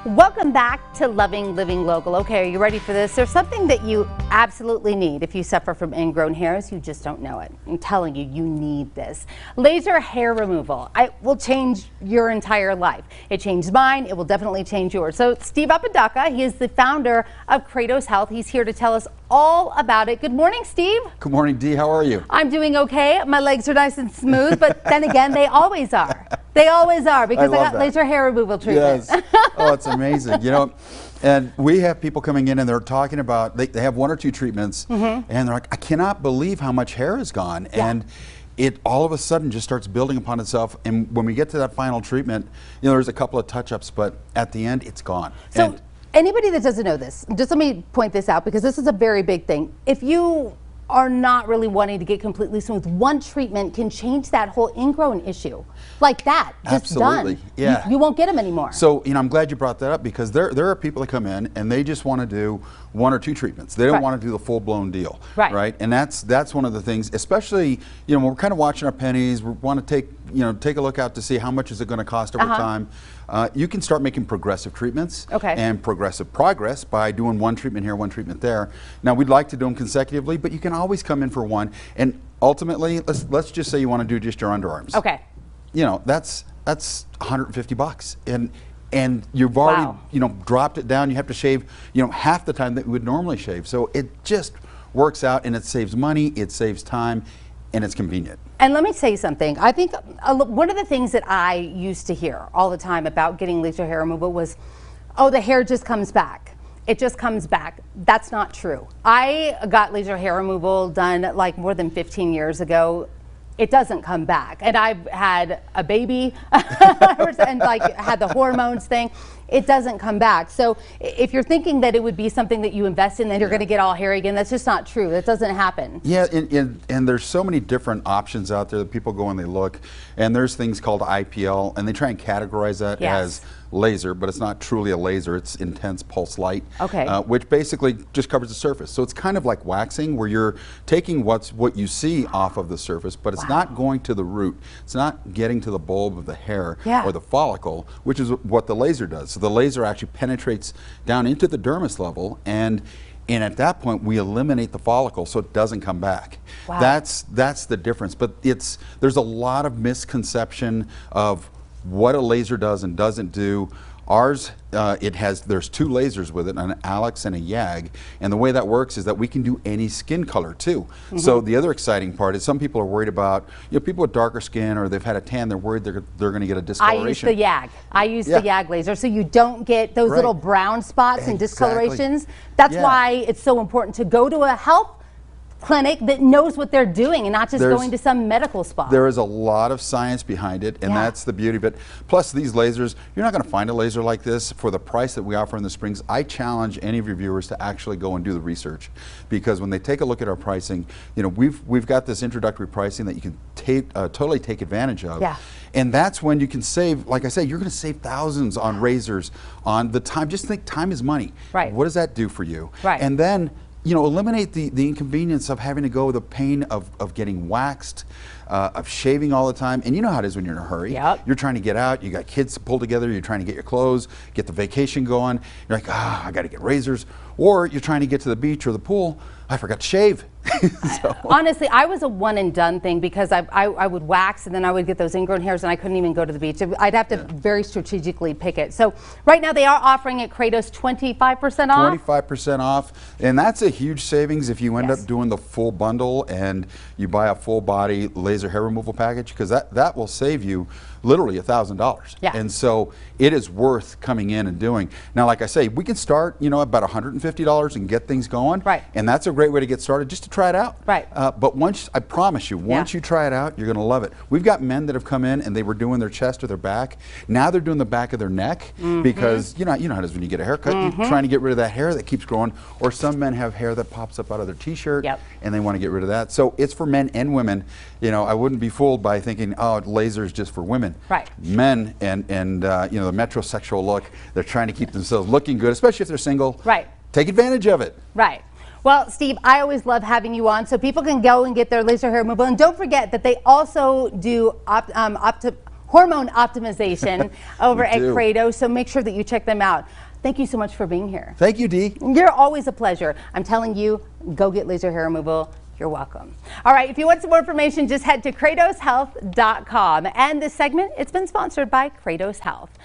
Welcome back to Loving Living Local. Okay, are you ready for this? There's something that you absolutely need if you suffer from ingrown hairs. You just don't know it. I'm telling you, you need this. Laser hair removal. It will change your entire life. It changed mine. It will definitely change yours. So Steve Apodaca, he is the founder of Kratos Health. He's here to tell us all about it. Good morning, Steve. Good morning, Dee. How are you? I'm doing okay. My legs are nice and smooth, but then again, they always are. They always are because I got laser hair removal treatment. Yes. Oh, it's amazing. You know, and we have people coming in and they're talking about, they have one or two treatments and they're like, I cannot believe how much hair is gone. Yeah. And it all of a sudden just starts building upon itself. And when we get to that final treatment, you know, there's a couple of touch-ups, but at the end, it's gone. So anybody that doesn't know this, just let me point this out because this is a very big thing. If you are not really wanting to get completely smooth, one treatment can change that whole ingrown issue. Like that, just absolutely done. Yeah. You won't get them anymore. So, you know, I'm glad you brought that up because there are people that come in and they just want to do one or two treatments. They don't want to do the full-blown deal, right? And that's one of the things, especially, you know, when we're kind of watching our pennies, we want to take a look out to see how much is it going to cost over time. You can start making progressive treatments and progressive progress by doing one treatment here, one treatment there. Now, we'd like to do them consecutively, but you can always come in for one. And ultimately, let's just say you want to do just your underarms. Okay. You know, that's $150, and you've already you know, dropped it down. You have to shave, you know, half the time that you would normally shave. So it just works out, and it saves money, it saves time, and it's convenient. And let me say something. I think one of the things that I used to hear all the time about getting laser hair removal was, oh, the hair just comes back. It just comes back. That's not true. I got laser hair removal done like more than 15 years ago. It doesn't come back. And I've had a baby and like had the hormones thing. It doesn't come back. So if you're thinking that it would be something that you invest in, then you're going to get all hair again, that's just not true. That doesn't happen. Yeah, and there's so many different options out there that people go and they look, and there's things called IPL, and they try and categorize that as laser, but it's not truly a laser. It's intense pulse light, which basically just covers the surface. So it's kind of like waxing, where you're taking what you see off of the surface, but it's not going to the root. It's not getting to the bulb of the hair or the follicle, which is what the laser does. So the laser actually penetrates down into the dermis level, and at that point we eliminate the follicle so it doesn't come back. That's the difference. But there's a lot of misconception of what a laser does and doesn't do. Ours, there's two lasers with it, an Alex and a YAG, and the way that works is that we can do any skin color too. So the other exciting part is some people are worried about, you know, people with darker skin or they've had a tan, they're worried they're going to get a discoloration. I use the YAG. I use the YAG laser, so you don't get those little brown spots and discolorations. That's why it's so important to go to a health clinic that knows what they're doing and not just going to some medical spot. There is a lot of science behind it, and that's the beauty. But plus these lasers, you're not going to find a laser like this for the price that we offer in the Springs. I challenge any of your viewers to actually go and do the research, because when they take a look at our pricing, you know, we've got this introductory pricing that you can totally take advantage of. And that's when you can save, like I said, you're going to save thousands on razors, on the time. Just think, time is money. What does that do for you? And then, you know, eliminate the inconvenience of having to go the pain of getting waxed, of shaving all the time. And you know how it is when you're in a hurry. You're trying to get out, you got kids to pull together, you're trying to get your clothes, get the vacation going. You're like, I got to get razors. Or you're trying to get to the beach or the pool. I forgot to shave. Honestly, I was a one and done thing because I would wax and then I would get those ingrown hairs and I couldn't even go to the beach. I'd have to very strategically pick it. So right now they are offering at Kratos 25% off. 25% off, and that's a huge savings if you end up doing the full bundle and you buy a full body laser hair removal package, because that will save you literally $1,000. And so it is worth coming in and doing. Now, like I say, we can start, you know, about $150 and get things going. And that's a great way to get started, just to try it out. But once, I promise you, once you try it out, you're going to love it. We've got men that have come in and they were doing their chest or their back. Now they're doing the back of their neck, because you know how it is when you get a haircut. You're trying to get rid of that hair that keeps growing. Or some men have hair that pops up out of their t-shirt and they want to get rid of that. So it's for men and women. You know, I wouldn't be fooled by thinking, oh, laser is just for women. Men and you know, the metrosexual look, they're trying to keep themselves looking good, especially if they're single. Take advantage of it. Well, Steve, I always love having you on so people can go and get their laser hair removal. And don't forget that they also do hormone optimization over at do. Kratos. So make sure that you check them out. Thank you so much for being here. Thank you, Dee. You're always a pleasure. I'm telling you, go get laser hair removal. You're welcome. All right, if you want some more information, just head to KratosHealth.com. And this segment, it's been sponsored by Kratos Health.